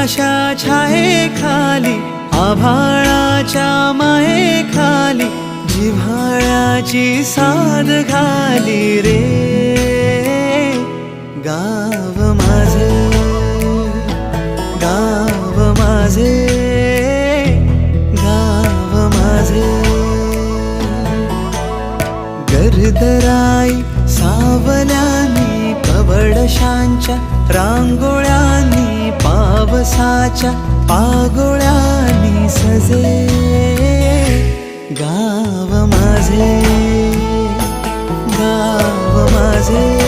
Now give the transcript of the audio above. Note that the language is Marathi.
उन्हाच्या छायेखाली आभाळाच्या मायेखाली जिव्हाळ्याची साद घाली रे गाव माझे, गाव माझे, गाव माझे. गर्दराई सावल्यानी कवडशांच्या रांगोळ्यांनी पावसाच्या पागोळ्यांनी सजे गाव माझे, गाव माझे.